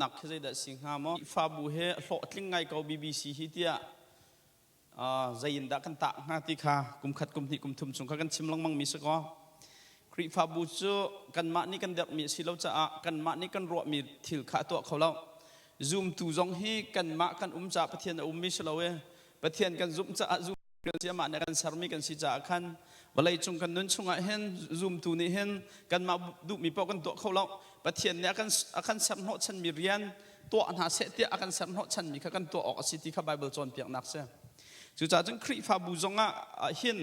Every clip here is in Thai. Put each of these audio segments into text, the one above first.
นักที่จะสิงหามอฟาบูเฮโหลดลิงไงกับ BBC ฮิตยาใจยินดักกันตะงาติค่ะกุมขัดกุมที่กุมทุ่มสงฆ์กันชิมลังมังมิสก็คริฟาบูจูกันมานี่กันเด็กมีสิเราจะกันมานี่กันรัวมีถิลขาตัวเขาเราซูมตูจงฮีกันมากันจ่าประเทศมิสเราเวประเทศกันซูมจ่าซูมกันเสียมาในกันสารมีกันสิจ่าขันวันไรจงกันนุนชงเห็นซูมตูนี่เห็นกันมาดูมีปอกันตัวเขาเราประเทศนี้อากันสารโนชันมีเรียนตัวอันหาเสตีอากันสารโนชันมีกันตัวออกสิทธิข้าไบเบิลจนเปียกนักเสียจุดจ่าจงคริฟาบูจงเห็น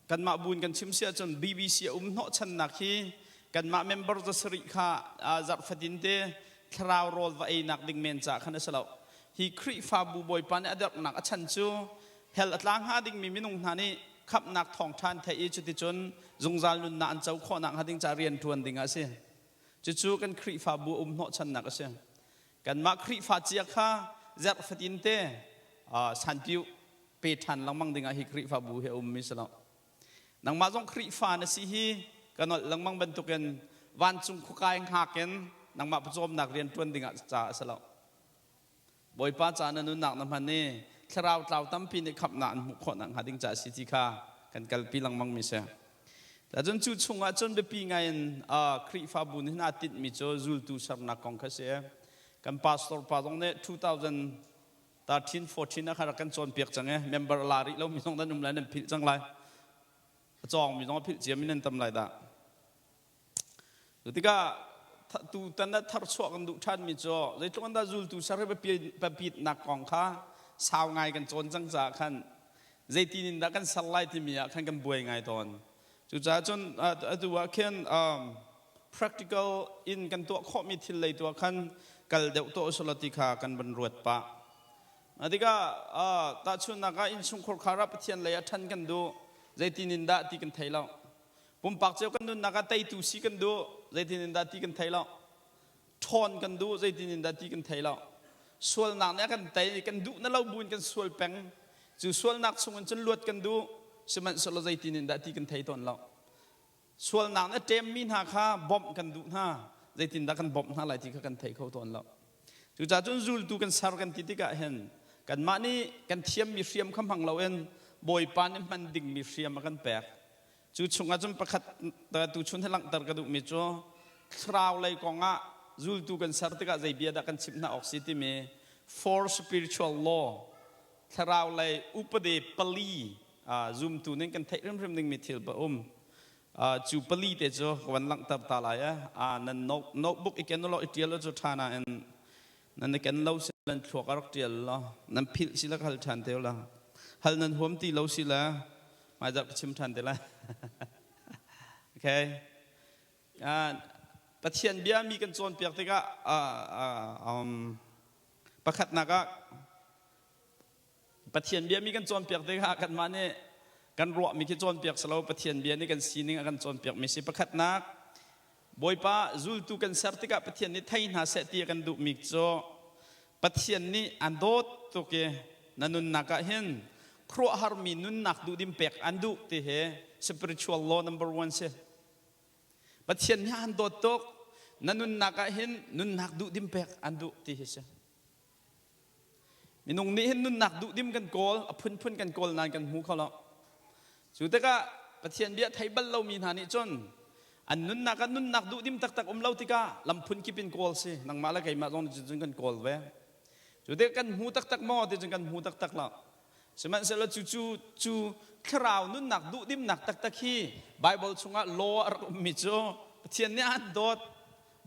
กันมาบุญกันชิมเสียจน BBC โนชันนักฮีกันมาเมมเบอร์จะสริค่ะจัดฟัดินเตคราวโรลว่าไอ้นักดิ่งเมนจากขันสลาวฮีคริฟาบูบอยปานอดีตนักชันจูเฮลต์ล้างหาดิ่งมีมินุงนานี่ขับนักทองทานไทยจุดที่จนจงจารุนนันเจ้าข้อนักหาดิ่งจะเรียนทวนดิ่งอาเซียจู่ๆกันคริฟาบูโนชันนักอาเซียกันมาคริฟาเจียค่ะจัดฟัดินเตสันติวเปทันลังมังดิ่งอาฮิคริฟาบูเฮมิสลาวนังมาจงคริฟานสิฮีกันนลังมังบรรทุกันวันจุงคุกายหักกันนังมาประจมนักเรียนทวนดิ่งอาจ่าสลาวบอยป้าจานันุนักน้ำพันนี่คราวตั้มปีนขับนานมุขนังหาดิ่งจ่าสิทธิค่ะกันกัลปีลังมังมิเสแต่จนจุดชงจนไปปีไงคริฟาบุญนาติดมิโจจูลตูสารนักกองเกษตรกันพาสตอร์ปาตรงนี้2013-14นะครับกันจนเปียกจังไงเมมเบอร์ลาริแล้วมีต้องได้นุ่มแล้วนั่นผิดจังไรจองมีต้องผิดเจียมินันทำไรด่าหรือที่ก็ตูตันนั้นทาร์ชวกันดูท่านมิโจเลยตรงนั้นจูลตูสารไปปิดนักกองข้าสาวไงกันจนจังจากขันใจตีนินดักกันสไลด์ที่มีขันกันบวยไงตอนจุดจ้าจนตัวเข็นpractical in กันตัวข้อมีทิลเลยตัวขันกัลเดวตัวสุลติขากันบรรลุปะอันที่ก็ตาชุนนักอินสุงขรคารับเทียนเลยทันกันดูใจตีนินดาที่กันไทยเราปุ่มปากเจ้ากันดูนักไตตูซีกันดูใจตีนินดาที่กันไทยเราทอนกันดูใจตีนินดาที่กันไทยเราส่วนนักเนี่ยกันไตกันดูนั่นเราบุญกันส่วนแปงจู่ส่วนนักส่งกันจนลวดกันดูสมัยสโลใจตีนินดาที่กันไทยตอนเราส่วนนักเนี่ยเต็มมีนหาค่าบอมกันดูหน้าใจตีนินดากันบอมหน้าอะไรที่กันไทยเขาตอนเราจู่จ่าจนจูลตูกันสารกันติดกันเห็นกันมานี่กันเทียมมีเทียมคำพังเราเองบอยปานนี่มันดิ่งมีเทียมกันแปลกจู่ชงอาจจะประคัดแต่ตูชนให้หลังตระกระดูกมิโจคราวเลยกองจูลตูกันสารติกาใจเบียดกันชิมนาออกซิติเม for spiritual law คราวเลยอุปเดปลีซูมตูนี่กันไทยเริ่มหนึ่งมีทิลบะจูปลีเตโจวันหลังตับตาลายนั่นโน้ตบุ๊กอีกแค่นั้นเราอีกเดียวเราจะทานานั่นแค่เราสิลันชัวกรักเดียวละนั่นพิลสิละขัลชันเดียวละฮัลนั่นหัวมตีเราสิละมาจากชิมชันเดียวละโอเคประเทศเบียมีกันโซนเปียกติกะประคัดนักประเทศเบียมีกันโซนเปียกติกะกันมาเนี่ยกันรัวมีกันโซนเปียกสลาวประเทศเบียนี่กันซีนิงกันโซนเปียกมีสิประคัดนักบอยป้าจูลตูกันสารติกะประเทศนี้ไทยน่าเสตีกันดูมิกโจประเทศนี้อันโดดตัวเกนันนุนนักเห็นครัวฮาร์มีนุนนักดูดิมเปกอันดูที่เห spiritual law number 1เสประเทศนี้อันโดดตกนันนุนนักเห็นนุนนักดูดิมเปกอันดูที่เหมีนุ่งนี้เห็นนุนนักดูดิมกันโกลพุ่นกันโกลนานกันหูเขาแล้วสุดท้ายก็ประเทศเบียไทยบัลเรามีฐานิจนอันนุนนักดูดิมตักเล่าติกาลำพุ่นกิเป็นโกลสินังมาแล้วไงมาลองจนกันโกลเว้จุดเด็กกันหูตักมอที่จนกันหูตักละสมัยเสร็จแล้วจู่คราวนุ่นนักดูดิมนักตักขี้ไบเบิลชงะโลมิโจเทียนเนี่ยโดด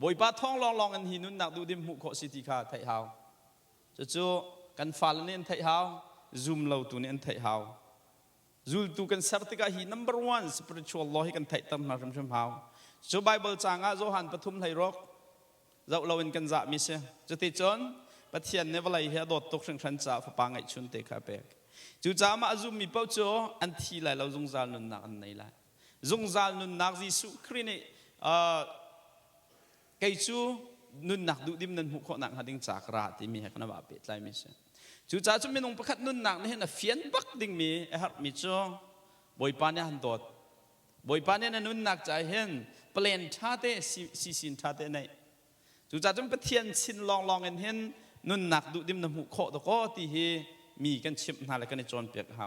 บอยป้าท้องลองกันหินุนนักดูดิมหูโคสิติกาไทยเฮาจู่กันฟาลเนี่ยไทยเฮาซูมเราตัวเนี่ยไทยเฮาจูลตูกันสารติกาฮี number 1 spiritual law ให้กันไทยตั้งมาชมเฮาจู่ไบเบิลจางโจฮันปฐุมไทยรกเราเป็นกันจะมิเสจะติดจนประเทศนี้เวลาเฮียโดดตกถึงชั้นจ่าฝปังไอชุนเตะขาเปกจู่จ้ามาจูมีเป้าโจอันที่ไรเราจงจานุนนักอันไหนละจงจานุนนักยิสุครินีไกจูนุนนักดูดิมนันหุขนักหาดิ่งจากราที่มีให้ขนาดแบบเป็ดไรมิเสจู่จ้าจะมีนงประคัดนุนนักนี่เห็นเฟียนบักดิ่งมีเอฮัดมิโจบอยปานเนี่ยหันโดดบอยปานเนี่ยนุนนักใจเห็นเปลี่ยนท่าเตะซีซินท่าเตะไหน จ จู่จ้าจงประเทียนชินลองเห็นนุ่นหนักดูดิมน้ำหูโคตรก็ที่เฮมีกันชิมนาอะไรกันในจวนเปียกเขา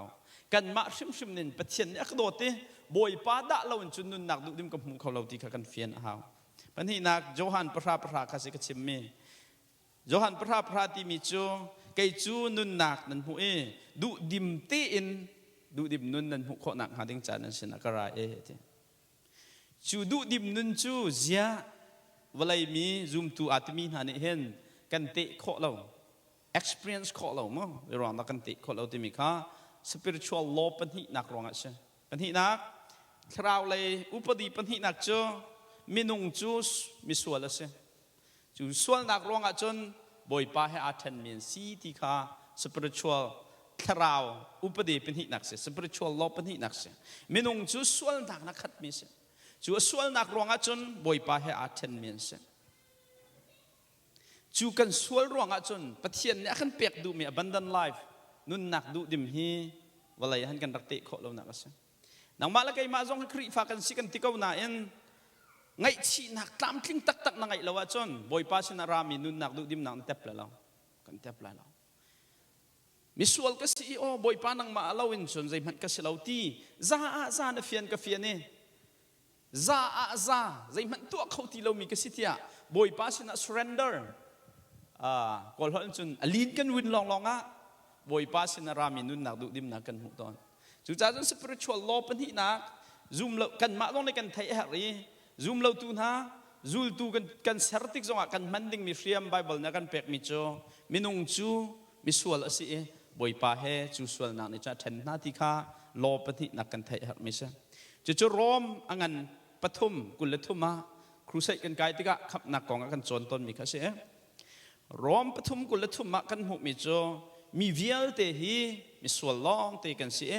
กันมาชิมนินประเทียนเนี่ยกระโดดที่บอยป้าด่าเราจุนนุ่นหนักดูดิมกับหูเขาเราที่กันเฟียนเขาปัญหานักโยฮันพระคาสิกชิมมีโยฮันพระที่มีจูไกจูนุ่นหนักนั่นหูดูดิมตีอินดูดิมนุ่นนั่นหูโคหนักหาดิ้งจานั่นสินักกระไรจูดูดิมนุ่นจูเสียเวลามีซูมตูอาจจะมีหานี่เห็นกันเตะโคเรา experience โคเรามั้งเรื่องนักกันเตะโคเราที่มีค่า spiritual law ปัญหานักรองอ่ะใช่ปัญหานักคราวเลยอุปดีปัญหานักจูมีนุ่งจูมีส่วนละใช่จูส่วนนักรองอ่ะจนบ่อยป้าให้อาเทนมีนซีที่ค่า spiritual คราวอุปดีปัญหานักใช่ spiritual law ปัญหานักใช่มีนุ่งจูส่วนนักขัดมีใช่จูส่วนนักรองอาจนบ่อยป้าให้อาเทนเมียนเซจูกันส่วนรองอาจนปะเทียนเนี่ยขันเปียกดูมี abundant life นุ่นนักดูดิมฮีเวลาหันกันรักเตะโคเราหนักเซนังมาละไกมาจงครีฟ้ากันสิกันติกาวนาเอ็นไงชีนักตามทิ้งตักนังไงเราอาจนบ่อยป้าชนารามีนุ่นนักดูดิมนังเตปเรากันเตปเรามิส่วนก็สิโอบ่อยป้านังมาเราเอ็นชนใจมันก็สิเราตีซาเนเฟียนก็เฟียนเนี่ยซาใจมันตัวเขาที่เรามีกสิทธิ์อ่ะบ่อยป้าชนะ surrender ก่อนเขาจนลีนกันวินลองอ่ะบ่อยป้าชนะรามีนุ่นนักดูดิมนักกันหุตอนจุดจ้าจน spiritual law เป็นที่นัก zoom เรากันมาลงในกันไทยฮะรี zoom เราตูนะzoom ตูกันเสร์ติกจงอ่ะกันมันดิ้งมีเรียมไบเบิลนักกันเปกมีโจมีนุ่งจูมีส่วนละสิบ่อยป้าเฮจูส่วนนักนี่จะเห็นหน้าที่ข้า law เป็นที่นักกันไทยฮะไม่ใช่จะรวมอังันปฐุมกุลทุมาครูใส่กันไกลติกะขับนักกองกันโจนต้นมีข้าเสียรวมปฐุมกุลทุมากันหุมีโจมีเวียลเตหีมีส่วนล่องเตกันเสีย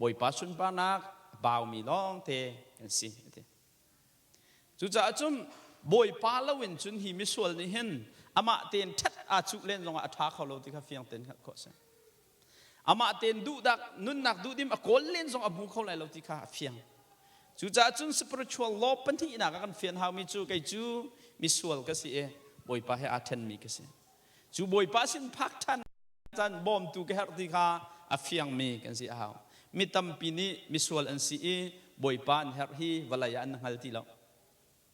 บ่อยป้าชุนป้านักบ่าวมีล่องเตกันสิจุดจ้าจุนบ่อยป้าละวินจุนหีมีส่วนนี้เห็นอามาเตียนชัดอาจุเล่นลงอาทาเขาเราติกะเฟียงเตียนขัดข้อเสียอามาเตียนดูดักนุ่นนักดูดิมอโกลเล่นลงอาบุเขาเลยเราติกะเฟียงจูจ้าจุน spiritual law ปัญหาหนักกันเฟียนหามีจูไกจูมีส่วนก็สิบ่อยป้าให้อาเทนมีก็สิจูบ่อยป้าสินพักทันจันบอมตูก็เฮติกาอาเฟียงมีกันสิเอามีตั้มปีนี้มีส่วนอันสิบ่อยป้าเฮรฮีวลายอันฮัลตีแล้ว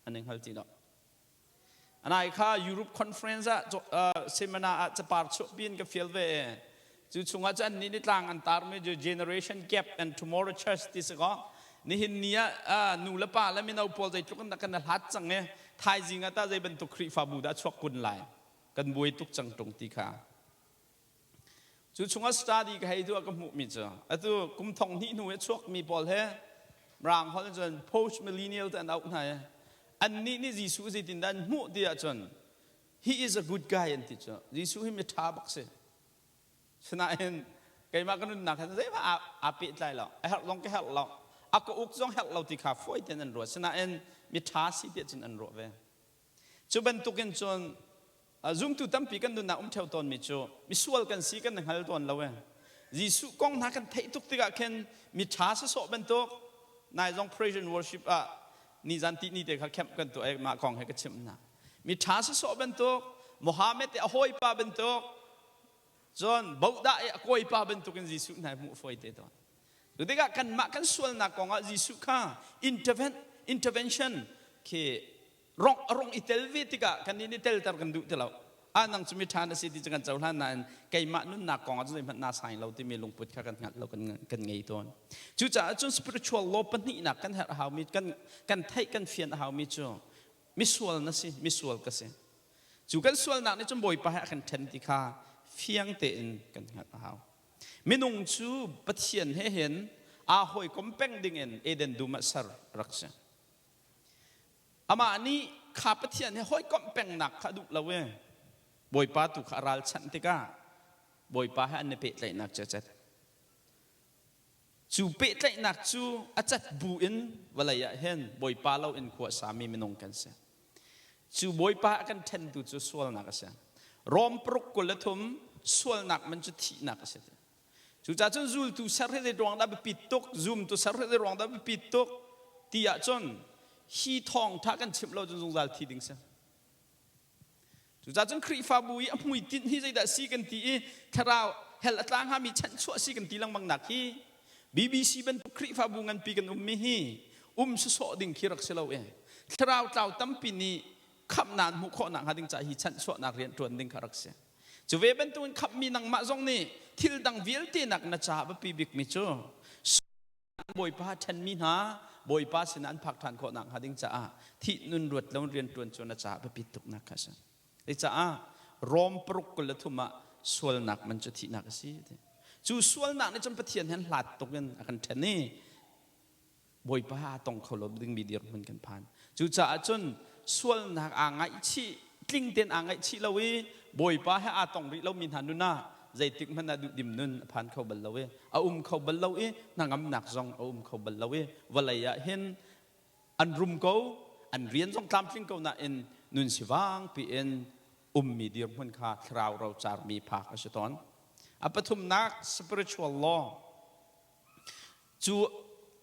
อันนึงฮัลตีแล้วอันไหนค่ะยุโรปคอนเฟรนซ์เซมินาจะปาร์ชบินกับเฟลเวจูชงอาจารย์นี่ต่างอันตารมีจู generation gap and tomorrow church ที่สก็นี่เห็นเนี่ยนูละป้าแล้วมีนาอุปใจทุกคนนักกันหัดจังเนี่ยไทยจริงอ่ะแต่ใจเป็นตุกครีฟาบูดาชวกุนไหลกันบุยตุกจังตรงตีขาจุดช่วงสตาร์ดีก็ให้ตัวกับมุมิจ้ะไอ้ตัวกุมทองนี่หนูชวกมีบอลเฮ่รางเขาจน post millennial แต่เอาไหนอันนี้นี่ยิสุสิตินดันมุดีอาจารย์ he is a good guy อันที่จ้ะยิสุให้มีท่าบักเสฉะนั้นใครมากันนุ่นหนักเขาจะว่าอาปิดใจเราไอ้หักลงแค่หักเราอาก็อุกจงเฮลเราติขาฟอยเต็นอันรัวฉะนั้นมีท้าสิเดียจินอันรัวเวจูเป็นตุกันจนzoom ตุตั้มปีกันดูน่าเท่าตอนมิจูมีส่วนกันสีกันหนึ่งฮัลตอนเราเวยิสุกองนักกันเทตุกติกาเคนมีท้าสะสเป็นตุกนายจง praise and worship นี่จันตินี่เด็กเขาแคมกันตัวเองมากองให้กันชิมนะมีท้าสะสเป็นตุกมุฮัมมัดอโหยป้าเป็นตุกจนบุตรอโหยป้าเป็นตุกันยิสุนายมุฟอยเตตอนดูดิกะกันมากันส่วนนักกองอาจิสุข้า intervention คือรองอิตาลีติกะกันนี่เตลตากันดูเตลานังสมิธานสิที่จะกันเจ้าท่านนั้นไก่มานุ่นนักกองอาจจะเป็นนาสายเราที่มีลงพุทธกันงัดเรากันไงตัวจู่จ้าจน spiritual law ปัญหานักกันหามีกันไทยกันเฟียนหามีจู่มีส่วนนะสิมีส่วนก็สิจู่กันส่วนนักนี่จนบ่อยไปหากันเทนติกาเฟียงเตนกันงัดหามินุงจูปะเทียนให้เห็นอาหอยกมเป้งดิ่งเอ็นเอเดนดูมาสร์รักษาอามาอันนี้ข้าปะเทียนให้หอยกมเป้งหนักข้าดุละเว้บ่อยป้าตุขาราลชันติกาบ่อยป้าให้อันเนเปตไหลหนักจัดจูเปตไหลหนักจูอาจัดบูอินเวลาเห็นบ่อยป้าเราอินขวดสามีมินุงกันเสียจูบ่อยป้ากันเทนตุจูส่วนหนักเสียรอมปรุกกุลทุมส่วนหนักมันจะทีหนักเสียจู่จ้าจนซูลตุสารเรื่องดับปิดตกซูมตุสารเรื่องดับปิดตกที่อาจนฮีทองทักกันชิมเราจนสงสารทีดิ้งเสีย จุดจันครีฟาบุยอภุยตินที่ใจดัสีกันตีทาราวเฮลตางหามีชั้นชั่วสีกันตีลังบังนักฮีBBC เป็นครีฟาบุงันปีกันมีฮีสุโสดิ่งคิรักเสลาวทาราวเจ้าตั้มปีนี้ขับนานมุขนักหาดิ่งใจฮีชั้นชั่วนักเรียนตรวนดิ่งคารักเสจะเวเป็นตัวขับมีนังมาจงนี่ทิลดังวิลตีนักนัชชาบปีบิกมิจูบอยป้าฉันมีนาบอยป้าสินันพักทานขอนังหาดิ่งจ้าที่นุนรวดแล้วเรียนตรวนจนนัชชาบปีตุกนักข้าศึกไอ้จ้ารอมปรุกกุลทุมาสวลนักมันจะที่นักสิจูสวลนักในจำปะเทียนเห็นหลัดตกกันอาการเทนนี่บอยป้าต้องเขาลบดึงมีเดียร์มันกันผ่านจูจ้าจนสวลนักอ่างไอชีกลิ้งเตียนอ่างไอชีเราวิบอยป้าให้อาต้องริเรามีหันุน่าใจติกมันน่าดูดิมนุนผ่านเขาบัลลาวิเขาบัลลาวินางำหนักซองเขาบัลลาวิวลัยเห็นอันรุมเขาอันเรียนซองตามทิ้งเขาน่ะเอ็นนุนสิวังปีเอ็นมีเดียร์มันขาดคราวเราจารมีภาคอสตอนปฐุมนัก spiritual law จู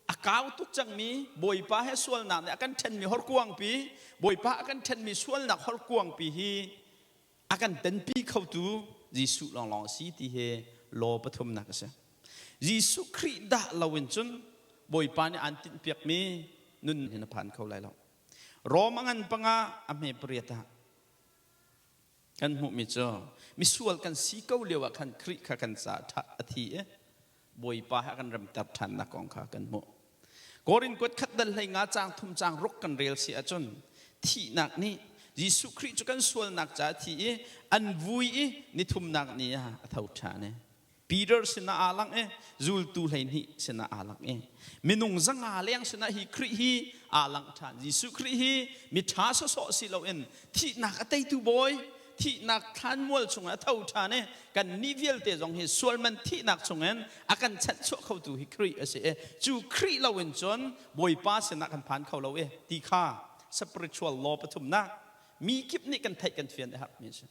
อากาศทุกจังมีบอยป้าให้ส่วนหนักเนี่ยกันเช่นมีฮอร์กวางปีบอยป้ากันเช่นมีส่วนหนักฮอร์กวางปีฮีอากันเต็นปีเข้าตูยิสุลองสีที่เฮโลปฐุมนักเสียยิสุคริดาเราเวนจนบอยป้าเนี่ยอันติดเปียกมีนุ่นเห็นผ่านเขาไหลเรารอมังันปังอาอเมปริยตากันหุมิจมีส่วนกันสีเกาเลียวกันคริกันสาธาทีบอยป้ากันรำตับทันนักองขากันหุกอรินกดขัดดันให้งาจางทุ่มจางรกกันเรียลเสียจนที่นักนี้ยิสุคริจุกันส่วนนักจ่าที่อันวุยนิทุมนักนี้เท่าชาเนี่ยปีเตอร์สินะอาลังจูลตูไลนี่สินะอาลังมินุงจังอาเลียงสินะฮิคริฮีอาลังชานยิสุคริฮีมิท้าสะสอสิเราที่นักอะไรตูบอยที่นักท่านมัวชงเท่าชาเนี่ยกันนิเวลเตจงเฮส่วนมันที่นักชงอาการชัดชั่วเขาตูฮิคริเสจูคริเราจนบอยป้าสินะกันผ่านเขาเราตีข้า spiritual law ปฐุมนักมีคลิปนี้กันไทยกันเฟียนนะครับมิใช่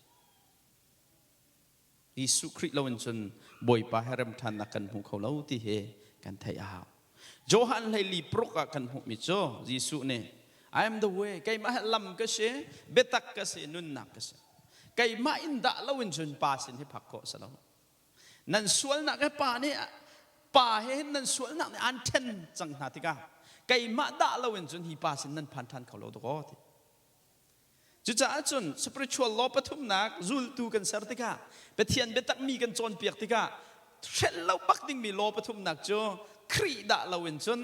ยิสุคริสต์เราจนบ่อยป้าให้รำทันนักกันหูเขาเล่าที่เฮกันไทยอาโจฮันเลยลีปรกกันหูมิโจยิสุเนี่ย I am the way ไก่มาลำก็เสเบตักก็เสนุนนักก็เสไก่มาอินดาเราจนป้าสินที่พักเกาะสลาวนั่นส่วนนักไอ้ป้าเนี่ยป้าเห็นนั่นส่วนนักเนี่ยอันเทนจังหาติกาไก่มาด่าเราจนฮีป้าสินนั่นพันทันเขาเล่าตัวก็จุดจ้าจน spiritual law ปฐุมนักจูลตูกันเสร์ติกาเปทียนเบตักมีกันจนเปียกติกาเช่นเราปักดิ่งมี law ปฐุมนักโจครีดาเราเวนจน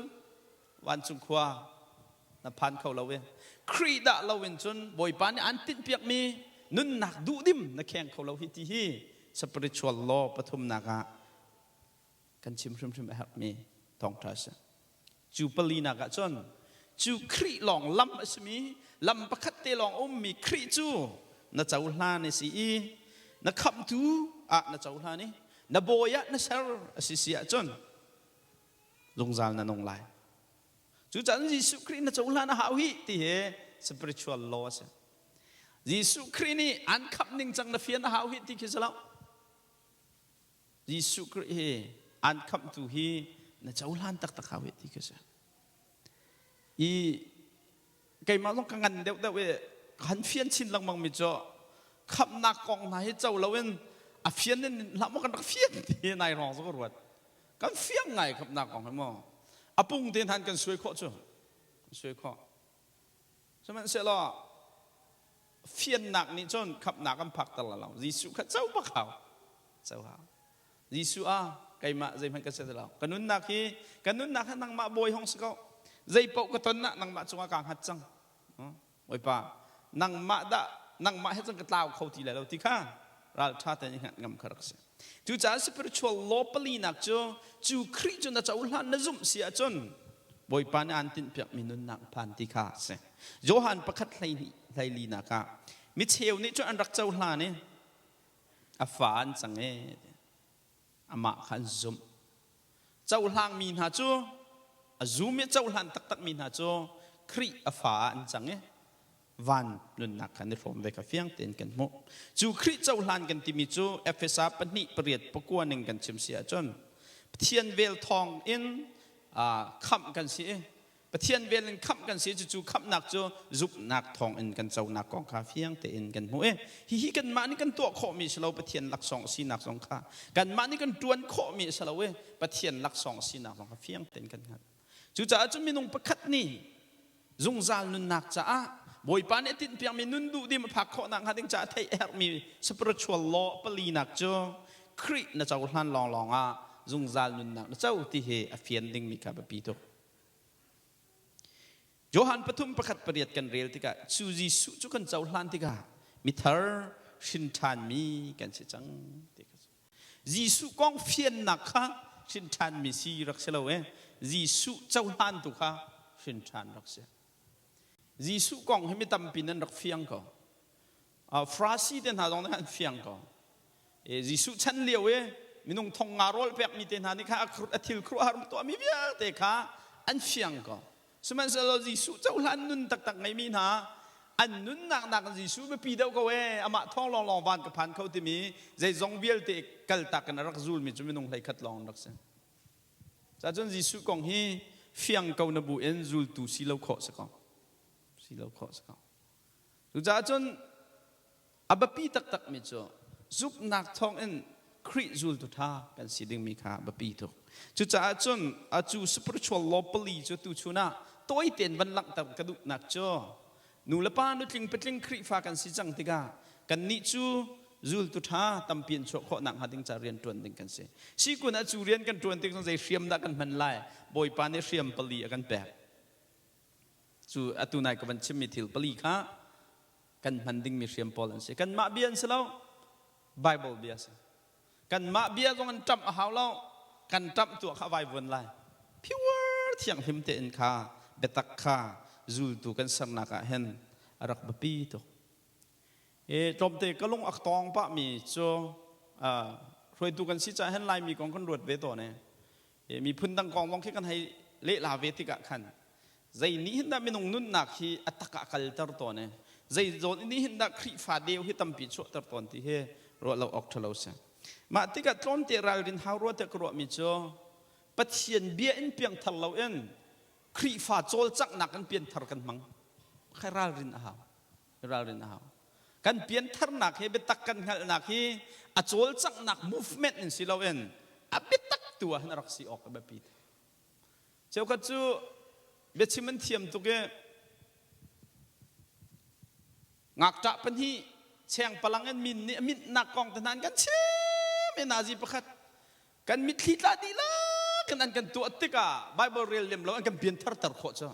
วันจุงขวานับพันเขาเราเวนครีดาเราเวนจนบ่อยปานอันติดเปียกมีนุนนักดูดิมนักแข่งเขาเราฮิตที่ spiritual law ปฐุมนักกันชิมแบบมีทองทัศจูปลีนักจนจูครีหลองลำอสมีลำประคัตเตลองมีครีจูน่าจะอุลาในสีน่าคำตูน่าจะอุลานี่น่าโบยน่าเชอร์สิเสียจนลงจานน่านงไลจู่จันยิสุครีน่าจะอุลาน่าฮาวิที่เฮ spiritual law เสียยิสุครีนี่อันคำหนึ่งจังน่าเฟียนน่าฮาวิที่คิดแล้วยิสุครีอันคำตูฮีน่าจะอุลาตักฮาวิที่คิดอีไก่มาต้องกันเดี๋ยวขันเฟียนชินลังมังมิจ่อขับนักกองนายเจ้าเราเองเฟียนนี่ละมันกันนักเฟียนที่นายรองสักรวดกันเฟียนไงขับนักกองให้มั่งปุ่งเดินทางกันสวยข้อจ่อสวยข้อใช่ไหมเสร็จแล้วเฟียนหนักนี่จนขับนักกันพักตลอดเรายิสุขัดเจ้าปะเขาเจ้าเขายิสุไก่มาใจมันก็เสร็จแล้วกันนุ่นนักที่กันนุ่นนักให้นางมาบอยห้องสกาวใจปกติน่ะนางมาจงอากางหัดจังโอ้ยป้านางมาให้จังกระตาวเขาทีแล้วที่ข้าเราชาติยังหัดงำคารักษาจู่จ้า spiritual law ปลีนักจู่คริจนจะอุลาณซุ่มเสียจนบ่อยป้านอันตินเปียกมินุนนักพันที่ข้าเสโยฮันประคัตไลลีนักมิเชลนี่จนอันรักเจ้าอุลานี่ฝานจังมาขันซุ่มเจ้าอุลามีนาจู่ซูมิเจ้าหลันตักมีนาโจครีฟ้าอันจังวันนุนนักขันในฟอร์มเวกเฟียงเต็นกันโมจูครีเจ้าหลันกันที่มีโจเอฟเอสาปนิเปรียดประกวนึงกันชิมเสียจนเทียนเวลทองอินคำกันสิ ประเทียนเวลขับกันเสียจู่ขับหนักจู่จุบหนักทองอินกันเจ้าหนักกองคาเฟียงเตอินกันหัวฮิกันมานี่กันตัวข้อมีสลาวประเทียนหลักสองสีหนักสองขากันมานี่กันตวนข้อมีสลาวประเทียนหลักสองสีหนักสองขาเฟียงเตอินกันครับจู่จ้าจุมีนงประคัดนี่จุงซาลนุนหนักจ้าบอยปานเอตินเพียงมีนุนดูดีมาพักข้อหนักหัดจ้าไทยมี spiritual law ปลีหนักจู่ครินะเจ้าท่านลองจุงซาลนุนหนักเจ้าที่เหอเฟียนดิ้งมีกับปีโตโยฮันปฐุมประคัดเปรียดกันเรียลติกาชูจีสุจุกันเจ้าหลานติกามิทาร์ชินทานมีกันเสียจังติกาจีสุกองเฟียนนักค่ะชินทานมีสีรักเสียแล้วจีสุเจ้าหลานตุค่ะชินทานรักเสียจีสุกองให้ไม่ตำปีนั้นรักเฟียงก็ฟราซีเดินหาตรงนั้นเฟียงก็จีสุฉันเลี้ยวมีนุ่งทองงารอลเปียกมีเดินหานี่ค่ะอธิลครัวหารุตัวมีเบียเตะค่ะอันเฟียงก็สมัยเราจีสุเจ้าหลานนุนตักไงมีนะอันนุนหนักจีสุไม่ปีเดียวก็อามาท้องลองวันกับพันเขาที่มีใจจงเบียลเตะกัลตักกันรักจูลมีจุดไม่นุ่งไหลขัดลองรักเสียจากจนจีสุกองฮีเฟียงเกานบูเอ็นจูลตูสีเหลาขอสักสีเหลาขอสักจากจนอับปีตักมีจ่อจุบหนักท้องเอ็นคริจูลตุท่ากันสีดึงมีขาอับปีตุกจุดจากจนอาจู spiritual law ปลีจุดตุชุนะตัวเตียนบันลักตับกระดูกหนักจ่อนูละป้านุจิงเป็นคริฟ้ากันสิจังติกากันนิจูจูลตุท่าตำเปลี่ยนโชคหนักหาดิงจะเรียนตรวนดิงกันเสียสิกุนอาจูเรียนกันตรวนดิงต้องใจเรียมดักกันมันไล่บอยปานเรียมปลีกันแปะจูอาตุนายกับมันชิมมิทิลปลีค่ะกันมันดิงมีเรียมพอลันเสียกันมาเบียนเสลาไบเบิลเบียสกันมาเบียตรงกันจับหาวเล่ากันจับตัวข้าไว้บนไล่พิวเที่ยงหิมเตนข้าเบตักข้าจูลตุกันสังนักเห็นรักบปีตุจอมเตก็ลงอักตองปะมีจ่อรวยตุกันสิจะเห็นลายมีกองกันรวดเวตัวเนี่ยมีพื้นดังกองลองคิดกันให้เละลาเวติกะขันใจนี้เห็นได้ไม่นงนุ่นหนักที่อัตตะกัลตร์ตัวเนี่ยใจโจนี้เห็นได้คริฟาเดียวที่ตั้มปีชั่วตร์ตัวที่เฮรวดเราออกทะเลาะเสียมาติกะตรอนเตราลินฮาวรวดเตกรัวมีจ่อปัจเจียนเบียอินเปียงทะเลาะเอ็นคริฟาโจลจักหนักกันเปลี่ยนทาร์กันมั้งใครราลินฮาวกันเปลี่ยนทาร์หนักให้เบตักกันหนักให้อโจลจักหนัก movement อินสิเราเอ็นอับเบตักตัวนักสิออกแบบปีเจ้าก็จู่เบชิมันเทียมตุกเกงักจับเป็นที่เชียงพลังเงินมินนักกองทหารกันเชื่อไม่นาจีประคัดกันมิดขีดลาดีละกันอันกันตัวติกาไบเบิลเรียลเลียมเราอันกันเปลี่ยนทาร์โคจ้า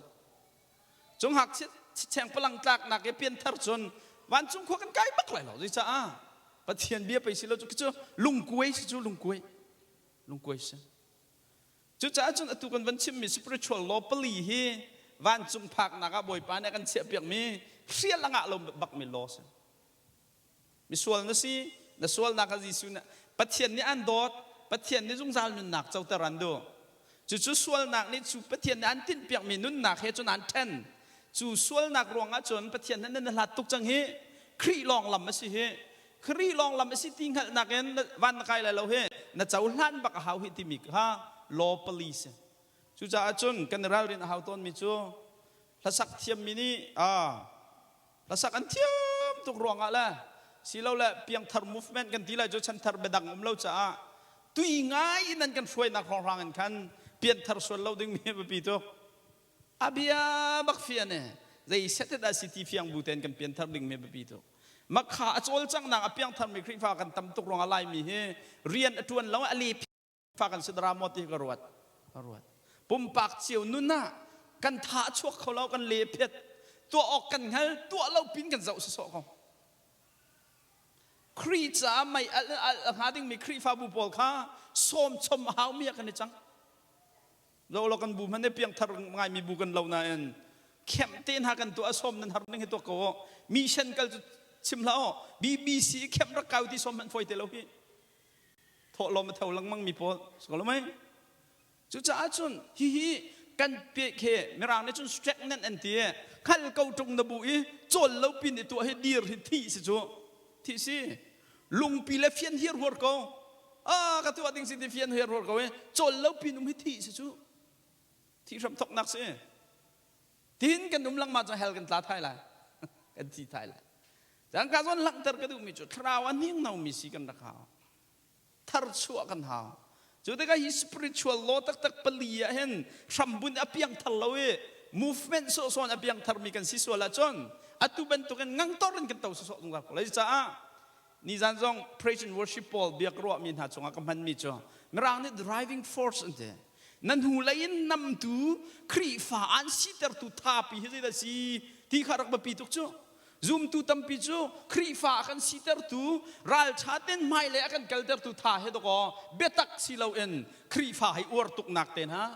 จงหักเชียงพลังจากหนักเปลี่ยนทาร์จนวันจงขวกันไกลบักไหลหรอจิจ้าปะเทียนเบียไปสิเราจู่ลุงกุ้ยสิจู่ลุงกุ้ยสิจู่จ้าจนตุกันวันชิมมี spiritual law ปลีฮีวันจงพักนักบ่อยปานเนี่ยกันเสียเปียกมีเสียละงะเราบักมีลอสมีส่วนนั่นสินั่นส่วนนักจีสุนะปะเทียนนี่อันโดดปะเทียนนี่จงจานุนนักเจ้าตรันดูจู่ส่วนนักนี่จู่ปะเทียนนี่อันตินเปียกมีนุนนักเฮจนอันเทนจู่ส่วนนักรวงอาจนปะเทียนนั้นนั่นหลัดตุกจังเฮครีลองลำมาสิเฮครีลองลำมาสิทิ้งหันนักเอ็นวันใครเลยเราเฮนั่นเจ้าหลานบักหาวฮิติมิกฮะลอปลีสจู่จ้าจนกันเราเรียนหาวต้นมิจู่ละสักเทียมมินี่ละสักอันเทียมตุกรวงอะไรสิเราแหละเพียงทาร์มูฟเมนต์กันทีละจนฉันทาร์เบดังเราจ้าตุยง่ายนั่นกันช่วยนักร้องกันเปลี่ยนทาร์ส่วนเราดึงมีแบบปีโตอาเบียบักเฟียเนี่ยใจเสด็จได้สิทธิเฟียงบูเตนกันเปลี่ยนทาร์ดึงมีแบบปีโตมักขาโจลจังนังเพียงทาร์มีคริฟ้ากันตำตุกรองอะไรมีเฮเรียนจวนแล้วอลีฟ้ากันสดรามอติกรวดปุ่มปากเจียวนุ่นน่ะกันท้าชวกเขาเรากันเลี้ยเพชรตัวออกกันไงตัวเราปิ้นกันเจ้าสะเขาครีจ้าไม่หาดิ้งมีครีฟ้าบุปผลข้าส้มชมหาวเมียกันนี่จังเรากันบูมันได้เพียงทาร์ไงมีบุกันเรานั่นเข้มเต้นหากันตัวส้มนั้นทาร์นึงให้ตัวโกมีเช่นกันชิมแล้วBBCเข้มรักเก่าที่ส้มมันฟอยเตลพี่ทอลมมาเท่าลังมั่งมีพอสกอลไหมจุดจ้าจนฮิกันเปียเคไม่ร่างในจนสเตรกนั่นอันเดียขันเก่าตรงระบุอีจนเราปีนตัวให้ดีร์ที่สิจูที่สิลุงปีเลฟียนเฮียร์หัวเขาก็ตัวดิ่งสิที่เฟียนเฮียร์หัวเขาจนเราปีนให้ที่สิจูที่รำทอกนักสิ ทีนกันนุ่มลังมาจะเฮลกันตาไทยละกันที่ไทยละจังการส่วนหลังเตอร์ก็ดูมีจุดคราวอันนี้เรามีสิกันนะครับทาร์ชัวกันหาจุดที่ก็ฮิสปริชวลโลตักเปลี่ยเห็นสมบูรณ์อภิยังทะเลmovement so so na biang tharmi kan siswala chon atu ben tu kan ngang toren kan tau so tung la lai cha ni zan jong praise and worship Paul biak ro min ha chonga kam han mi cho ngrang ni driving force ante nan hu lain nam tu khri fa an si ter tu tha pi he da si ti kharak ba pi tuk cho zoom tu tam pi cho khri fa kan si ter tu ral chaten mai le kan kal ter tu tha he do ko betak si lo en khri fa hai or tuk nak ten ha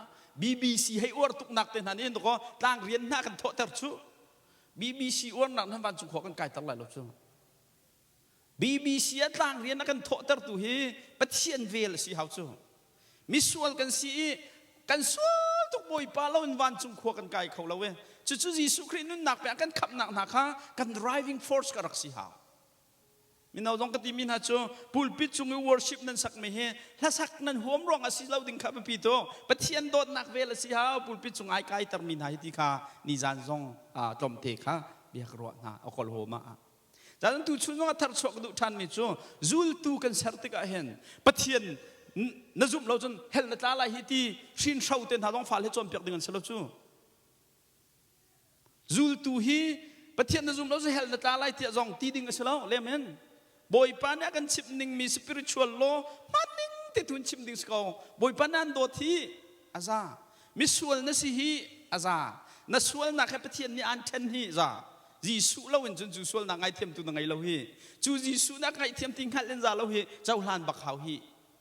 BBC ให้อวดตุกนักเต็นหันนี่ตัวก็ต่างเรียนหน้ากันโทษแต่ชู BBC อวดหนักทั้งวันจุกหัวกันไกลตั้งหลายรอบชู BBC ต่างเรียนหน้ากันโทษแต่ตัวฮีปะเทียนเวลสิเขาชูมิสวลกันสิกันสวลทุกบ่อยป้าเราวันจุกหัวกันไกลเขาเราเว้จู่ๆยิสุคริสต์นั่นหนักไปกันขับหนักค่ะกัน driving force กันรักสิเขามินาจงกติมินาโจปูลปิดจงวิวอร์ชิปนั้นสักไม่เฮถ้าสักนั้นหัวมรองอาศิลาดิ่งข้าพปิโตปะเทียนโดดนักเวลสิฮาปูลปิดจงไอ้ไก่ตรมินาฮิติคานิจานจงจอมเทค่ะเบียกรัวนะอคอลโฮมาจากนั้นตูชุนว่าทาร์ชกดุทันมิโจจูลตูกันสัรติกาเห็นปะเทียนนจุมเราจนเฮลนตาลาฮิติชินเช่าเต็นหาต้องฟ้าให้จอมเปียกดิ่งสลับจูลตูฮีปะเทียนนจุมเราจะเฮลนตาลาฮิติจงตีดิ่งสลับเลมเห็นบ่อยปานนี้กันชิมนิ่งมี spiritual law มันนิ่งที่ทุนชิมดิ่งสกาวบ่อยปานนั้นโดดที่อาซามิสวลนั่นสิฮีอาซานั่นสวลนักให้ประเทศนี้อันเทนฮีอาซาจีสุเราเห็นจนจูสวลนักไอเทมตัวนักไอเราฮีจูจีสุนักไอเทมทิ้งหัดเล่นซาเราฮีเจ้าหลานบักเขาฮี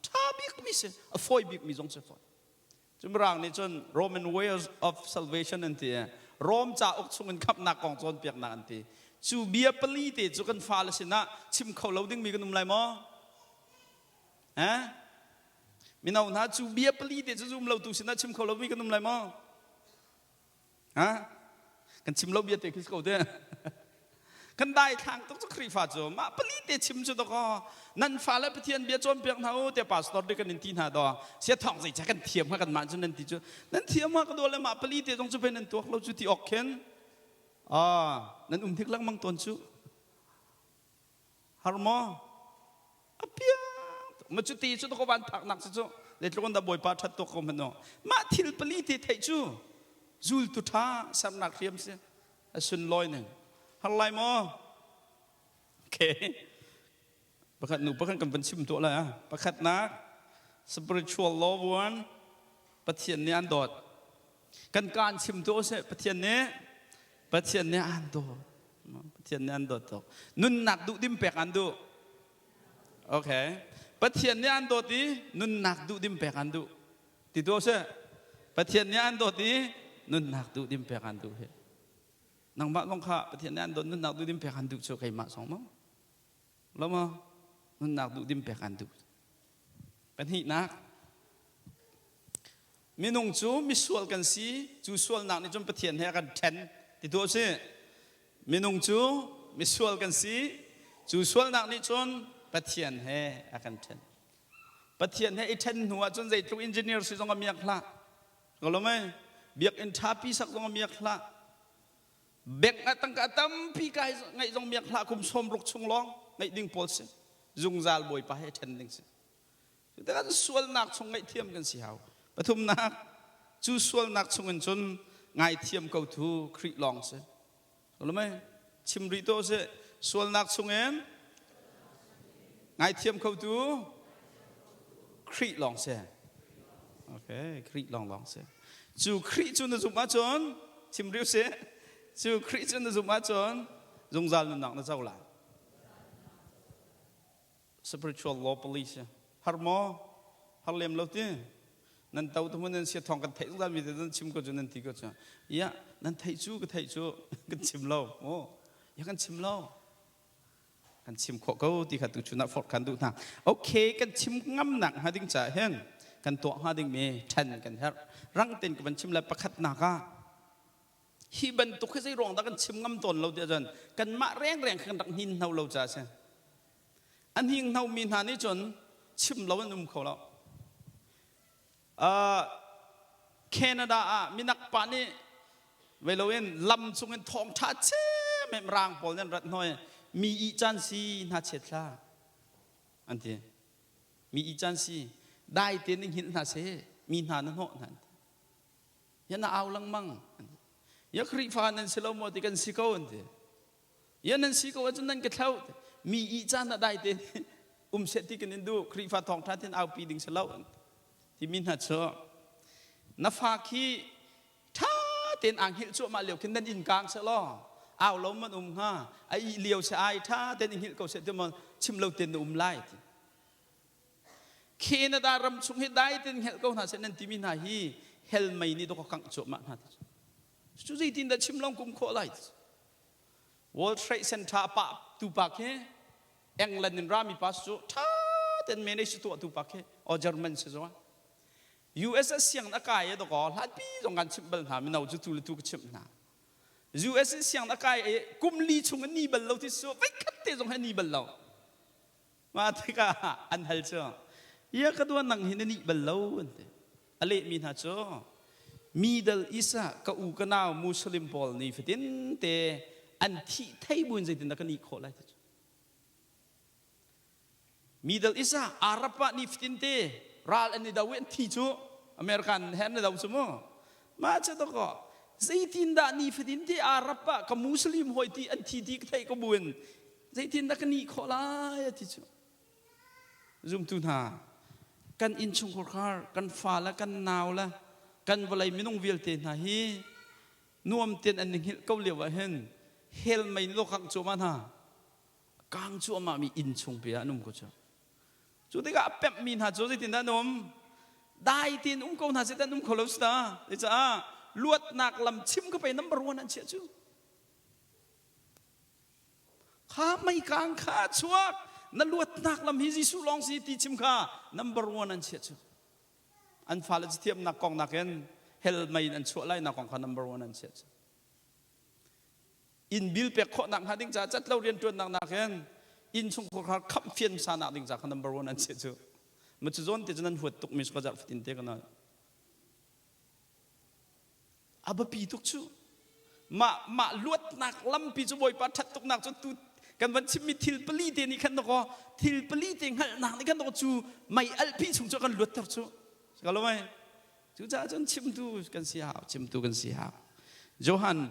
ท้าบิ๊กมิเสอฟอยบิ๊กมิจงเสฟอยจนร่างนี้จน Roman ways of salvation นั่นทีโรมจะออกชงกันขับนักกองโจรเปียกนักอันทีจูเบียปลีเตจูกันฟ้าละสินะชิมเขาเราดึงมีกันนุ่มไรมั้งฮะมีน่าหน้าจูเบียปลีเตจูจุ่มเราตูสินะชิมเขาเรามีกันนุ่มไรมั้งฮะกันชิมเราเบียเตคิสเขาเด้อกันได้ทางต้องจะครีฟ้าจูมาปลีเตชิมจุดก็นั่นฟ้าละประเทียนเบียจนเปียกเท้าแต่ป่าสตอร์ด้วยกันนินทีน่าดอเสียทองใส่ใจกันเทียมมากันมาจนนั่นทีจูนั่นเทียมมาก็โดนเลยมาปลีเตต้องจะเป็นนั่นตัวเราจุดที่ออกเข็นนั่นทิกลังมังตนชูฮาร์โมอภิยมาจุดที่จุดก็วันถักหนักสุดเด็กคนตาบอยป้าชัดตัวเขามันเนาะมาทิลปลีที่ไทยชูจูลตุท่าสำนักเรียมเสียสุนลอยหนึ่งฮัลไลโมโอเคประคัดหนูประคัดกันเป็นชิมตัวเลยประคัดนัก spiritual law วันปะเทียนเนี่ยอันโดดกันการชิมตัวเสียปะเทียนเนี่ยปะเทียนเนี่ยอันโดปะเทียนเนี่ยอันโดตกนุ่นหนักดุดิมเปกอันดูโอเคปะเทียนเนี่ยอันโดตีนุ่นหนักดุดิมเปกอันดูติดตัวเสียปะเทียนเนี่ยอันโดตีนุ่นหนักดุดิมเปกอันดูเฮนังบ้านลงข้าปะเทียนเนี่ยอันโดนุ่นหนักดุดิมเปกอันดูโชว์ใครมาสองมั้งแล้วมั้งนุ่นหนักดุดิมเปกอันดูเป็นหินักมีนุ่งจูมีส่วนกันสีจูส่วนหนักในจนปะเทียนให้กันเทนติดตัวสิมีนุ่งจูมีส่วนกันสิจูส่วนหนักนี่จนปะเทียนให้อากันเทนปะเทียนให้ไอเทนหัวจนใจตรงอินเจเนียร์สิต้องมีอักละก็รู้ไหมเบียกอินทาปีสักต้องมีอักละเบกตั้งกะตั้มปีกายไงต้องมีอักละคุมสมรุกชงร้องไงดิ่งโพลสิจุงซาลบอยไปให้เทนดิ่งสิแต่ก็ส่วนหนักชงไงเทียมกันสิเอาปฐุมนักจูส่วนหนักชงกันจนไงเทียมเขาทูคริลองเสรู้ไหมชิมริโตเสส่วนนักชงเอ็มไงเทียมเขาทูคริลองเสโอเคคริลองเสจูคริจุนจุมาจนชิมริวเสจูคริจุนจุมาจนจงจาลนักนะเจ้าหลาน spiritual law police ฮาร์โมฮาร์เลมเราที่นั่นเต่าทั้งหมดนั่นเสียทองกันไทยทุกท่านมีแต่นั่นชิมก็จะนั่นทีก็จะยะนั่นไทยจูก็ไทยจูกันชิมเราโอ้ยกันชิมเรากันชิมขวก็ที่ขัดตุชุนักฟอดกันดูทางโอเคกันชิมงำหนักหาดิ้งจ่าเฮงกันตัวหาดิ้งมีชันกันฮะรังเต็นกันชิมแล้วประคัดหนักอ่ะฮีบันตุกให้ใส่รองแต่กันชิมงำตนเราเดียวกันกันมาแรงกันดังหินเราจ่าใช่อันหินเรามีหานี่จนชิมเราเป็นนุ่มเขาเราแคนาดามีนักปานี่ เวลาเว้นลำทรงเงินทองท่าเช่แม่รางปอลนั่นรัดน้อยมีอีจันซีน่าเช็ดละอันที่มีอีจันซีได้เตียนหินน่าเสมีหานั่นเหรอนั่นยันน่าเอาลังมั่งยักษ์ริฟานันเสลโมติกันสิโก้อันที่ยันนั้นสิโก้จนนั้นก็เท่ามีอีจันน่ะได้เตียนเสร็จที่กันนินดูคริฟาทองท่าเตียนเอาปีดิ่งเสลาที่มีหาเชอนับฟาคีท่าเตียนอ่างหิลชั่วมาเหลียวขึ้นนั่นอินกลางเสลาเอาล้มมันฮะไอเหลียวเสียไอท่าเตียนหิลเขาเสร็จที่มันชิมเราเตียนไล่เคนดารำสุงให้ได้เตียนหิลเขาหาเสร็จนั้นที่มีหาฮีเฮลไม่นี่ต้องกังชั่วมาหาจุดที่ตินได้ชิมลองกุมโคไลท์ World Trade Center ปะตูปากเฮเอ็งแลนด์รามีปัสจุท่าเต็นเมเนจตัวตูปากเฮอเยอรมันเสียจ้ะ US เสียงนักการตัวก็หลายปีตรงการชิมเบลหาไม่เอาจุดทุกชิมนะ US เสียงนักการกุมลีชงนี่เบลเราที่สุดไม่คัดเตะตรงนี้เบลเรามาที่ก็อันเฮลจ้ะยากระดวนนังหินนี่เบลเราอันเดอะไรมีนะจ้ะMiddle East ก็อุกนาวมุสลิมพอลนี่ฟิตินเตอันที่ไทยบุญใจตินนักนี่โคไลท์ Middle East อาหรับนี่ฟิตินเตรัลอันนี้ดาวินที่จูอเมริกันเห็นดาวสมอมาเจ้าตัวก็ใจตินดานี่ฟิตินเตอาหรับกับมุสลิมหอยที่อันที่ไทยก็บุญใจตินนักนี่โคไลท์ที่จูซุมตุนหากันอินชงคอร์กันฟ้าละกันหนาวละกันวันไรไม่ต้องเวียลเตนหาฮีนวมเตนอันหนึ่งเขาเรียกว่าเห็นเฮลไม่โลกังจัวมันฮะกังจัวมามีอินชงเปียนุ่มก็จะจุดที่ก็เป็ดมีหาจุดที่ตินด้านนุ่มได้ตินเขาหาเสด็จนุ่มเขาลุสตาเดี๋ยวจะลวดหนักลำชิมก็ไปน้ำบรวนนั่นเชียจูข้าไม่กางข้าชัวนั่นลวดหนักลำฮิซิสุลองสิตีชิมข้าน้ำบรวนนั่นเชียจูอันฟ้าเลจิเทียมนักกองนักเงินเฮลไม่อันชั่วไล่นักกองขัน number one อันเสียอินบิลเปียกขนักหาดิ้งจ่าจัดเราเรียนตัวนักเงินอินชงขคาขับเฟียนสานักดิ้งจ่าขัน number one อันเสียจูมันจะโจนที่จะนั้นหัวตุกมิสก็จะฟินเตกันนะอาบปีตุกชูมาลวดหนักลำปีจะบ่อยปัดทัดตุกหนักจนตุกันวันชิมิทิลปลีเตนี่ขันตะกอทิลปลีเตงหันหนักนี่ขันตะกอจูไม่อัลปีชงจะกันลวดทัดจูkalau mai, juga jangan cimtu kan siap, cimtu kan siap. Johan,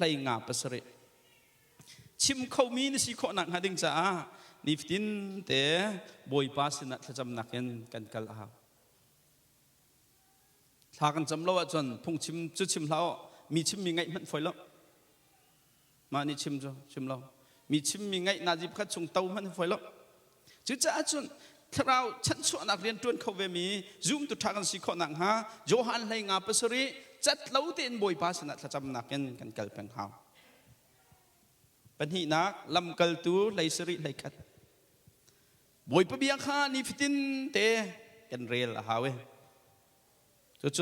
lay ngap pasare. Cim kau min si kau nak hading cah, niftin te boy pas nak terjam naken kan kalah. Lakan jam lawa jon, pung cim tu cim lawa, mi cim mingai man foi lawa. Mana cim jo, cim lawa. Mi cim mingai najib kat cung tau man foi lawa. Juga jon. เราฉันชวนนักเรียนตัวเขาเวมีซูมตุทากันสิขอนังฮะโยฮันเลยงาเปสรีจัดเล่าเตียนบอยภาษณะจำนักกันเกลเป็นเขาเป็นหินักลำเกลตูเลยสรีเลยกัดบอยปะเบียงข้านิฟิตินเตกันเรียลฮาเวโจ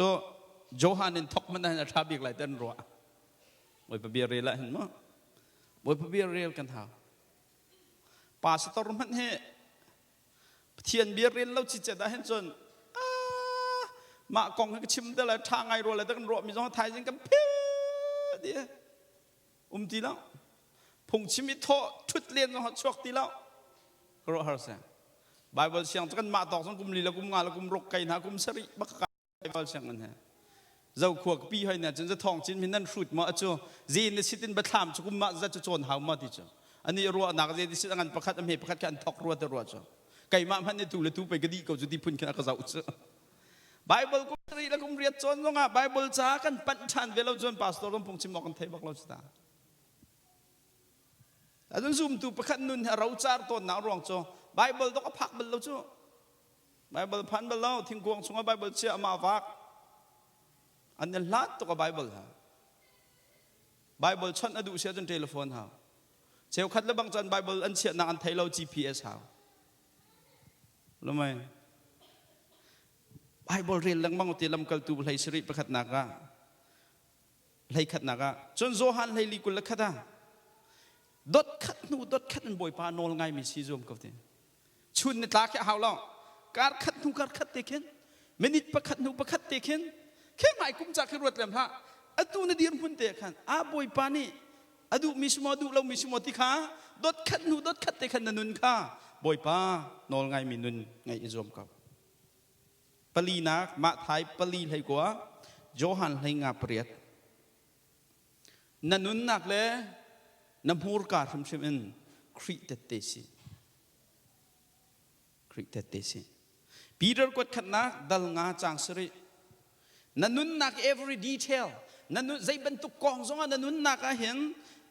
โยฮันนินทอกมันนั่นทับอีกหลายเต้นรัวบอยปะเบียเรียลเห็นมั้ยบอยปะเบียเรียลกันเท่าป่าสตอร์มันเฮเทียนเบียร์เรียนเราจิตใจได้เห็นจนมากองให้ชิมได้เลยทางไงรัวเลยแต่กันรัวมีสองไทยจริงกันเพี้ยเดียตีแล้วผงชิมิโตทุดเรียนของชวกตีแล้วรัวฮาร์เซนไบเบิลเสียงกันมาตอกสังกุมลีแล้วกุมงานแล้วกุมรกไก่นะกุมสริบักไก่ไบเบิลเสียงนั่นแหละเจ้าขวกปีให้เนี่ยจนจะทองจินมินั่นfruitมาจ้ะจีนสิตินบัตรามจุกุมมาจะโจนหาวมาดิจ้ะอันนี้รัวนักเรียนสิงานประคัดอเมริประคัดกันทอกรัวแต่รัวจ้ะไก่มาพันเนี่ยถูกเลยถูกไปกระดิกเขาจุดที่พุ่นขนาดกระเจ้าเจ้าไบเบิลกุมรีแล้วกุมเรียนจนว่าไบเบิลจ้ากันปัญชันเวลาจนพาสตอร์ลงพงชิมนกันเทบักเราจ้าแต่จนซูมถูกประคัดนุนเราจ้าตัวหนาวรองจ้าไบเบิลต้องพักเบิลเราจ้าไบเบิลพันเบิลเราทิ้งกวงสงไบเบิลเชื่อมาฟักอันนี้ลัดตัวไบเบิลฮะไบเบิลชันอดูเชื่อจนโทรศัพท์ฮะเชื่อคัดแล้วบางจันไบเบิลอันเชื่อนักอันไทยเรา GPS ฮะรู้ไหมไบเบิลเรียนเรื่องบางทีลำกัลตูไลสริประคัดนักะไลขัดนักะจนโซฮันไลลิกุลขัดะดดขัดนูดดขัดนั่นบ่อยปานโนลไงมีซีซูมกับเต็มชุนในตาแค่หาวเราการขัดนูการขัดเตะเข็นเมนิดประคัดนูประคัดเตะเข็นแค่หมายกุมจากขึ้นรถเลยพระ atu na dir pun te kan aboy pani adu mismo adu lo mismo ti kha dot khat nu dot khat te khan nanun kha boy pa nol ngai minun ngai izom ka pali nak ma thai pali lai kwa johan lai nga priat nanun nak le namhur ka thum simin khri te si khri te si Peter kot khat nak dal nga chang sri nanun nak every detail nanun zai bentuk kong zonga nanun nak a hen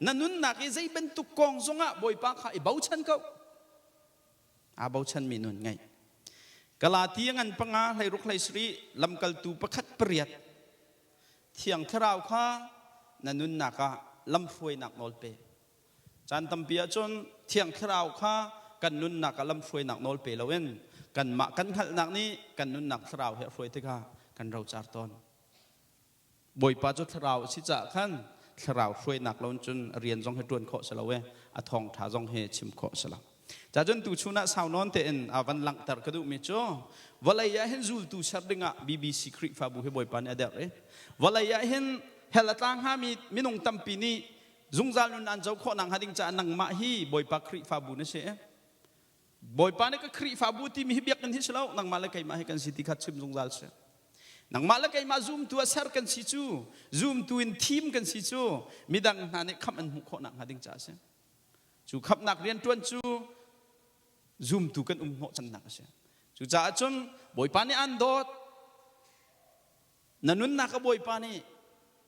nanun nak zai bentuk kong zonga boy pa kha i bau chan ko a bau chan minun ngai Galatia ngan panga lai ruk lai sri lam kal tu pakhat priat thiang tharau kha nanun naka lam phroi nak nol pe chan tampia chon thiang tharau kha kan nun naka lam phroi nak nol pe lawen kan ma kan khal nak ni kan nun nak tharau he phroi te kha kan rau char ton boy pa cho tharau si cha khan tharau phroi nak lon chun rian jong he tuan kho salawe a thong tha jong he chim kho sala cha jon tu chuna sau non te en awan lang tar kadu mi cho walaya hen zul tu sardinga BBC krik fa bu he boy pan adar e walaya hen helatang ha mi minung tampi ni zungzal nun an jau kho nang hading cha nang ma hi boy pa krik fa bu na se boy pa ne ka krik fa bu ti mi biak kan hi selo nang mala kai ma he kan siti khat chim zungzal se nang mala kai ma zoom tu asar kan si chu zoom tu in team kan si chu midang na ne kham an hu kho nang hading cha se chu khap nak rian tuan chu zoom tu kan ho chan nak se chu cha chon boy pa ni an dot nanun nak boy pa ni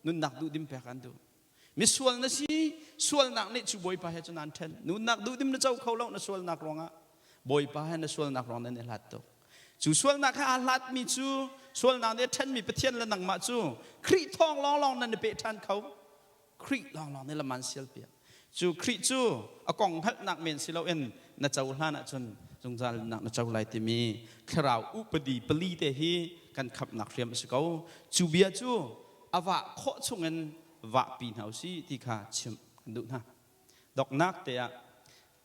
nun nak du dim pe kan du mi sual na si sual nak ni chu boy pa he chon an then nun nak du dim na chau khau lo na sual nak ronga boy pa he na sual nak rong na ne lat to chu sual nak ha lat mi chu sual nak ne then mi pathian la nang ma chu khri thong long long na ne pe than khau khri long long ne la man sial pe chu khri chu akong hal nak men si lo en na chau hla na chon jungzal nak na chau lai ti mi khrau upadi pali te hi kan khap nak riam si ko chu bia chu awa kho chungen wa pin hau si ti kha chim du na dok nak te a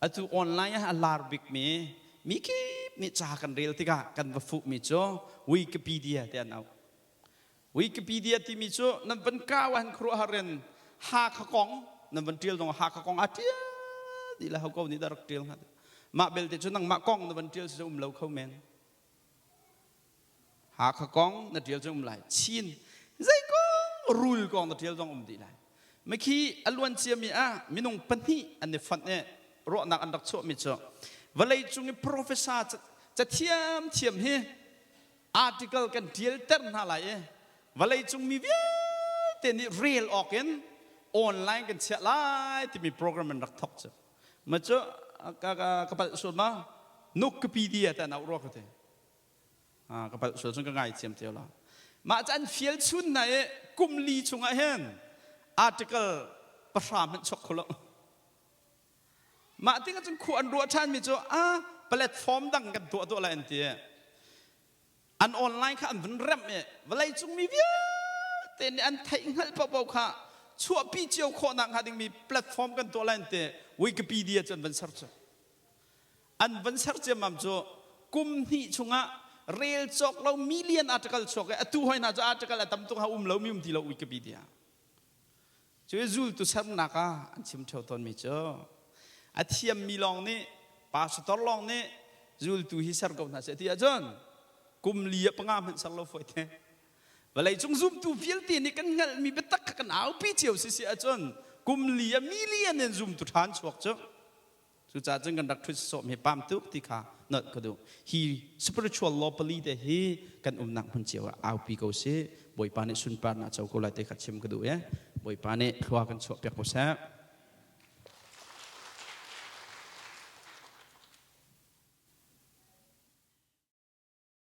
atu online a lar big mi ki mi cha kan rel ti ka kan wa fu mi cho Wikipedia te an au Wikipedia ti mi cho nan ban ka wan khru haren ha kha kong nan ban tiel dong ha kha kong atia di la ho ko ni darak tiel ha ma bel te chu nang ma kong nan ban tiel se lo khau men ha kha kong na tiel chu lai chin zai ko rul kong na tiel dong di lai me khi alwan chia mi a minung pani an ne fat ne ro nak an dak cho mi cho walai chung professor cha thiam he article kan tiel ter na lai e walai chung mi vi te ni real oken online kan chia lai ti mi program an rak thok cha ma cho ka pa so ma Wikipedia ta na ro ka te ka pa so chung ka ngai chiam te la ma chan fiel chun na e kum li chung a hen article pasram han chok kholo ma tinga chung khu an ro chan mi cho a platform dang kan to la en ti an online kha an rem e walai chung mi via te ni an thai ngal pa pa kha chua pi chiao kho nang ha ding mi platform kan to la en te Wikipedia chan ban search an ban search mam cho kum hi chunga real chok lo million article chok atu hoi na cho article atam tu ha lo mi ti lo Wikipedia chu zul tu sam na ka an chim thau ton mi cho a thiam mi long ni pastor long ni zul tu hi sar ko na se ti a jon kum lia pangam han sang lo foi the walai chung zum tu fiel ti ni kan ngal mi betak kan au pi chiao si a jon kum lia million en zum tu than chok cho chu cha jeng kan dak thu so mi pam tu ti kha not ko do hi spiritual law pali de hi kan nak pun chiao au pi ko se boy pa ne sun pa na chau ko la te kha chim ko do ye boy pa ne thwa kan chok pek ko sa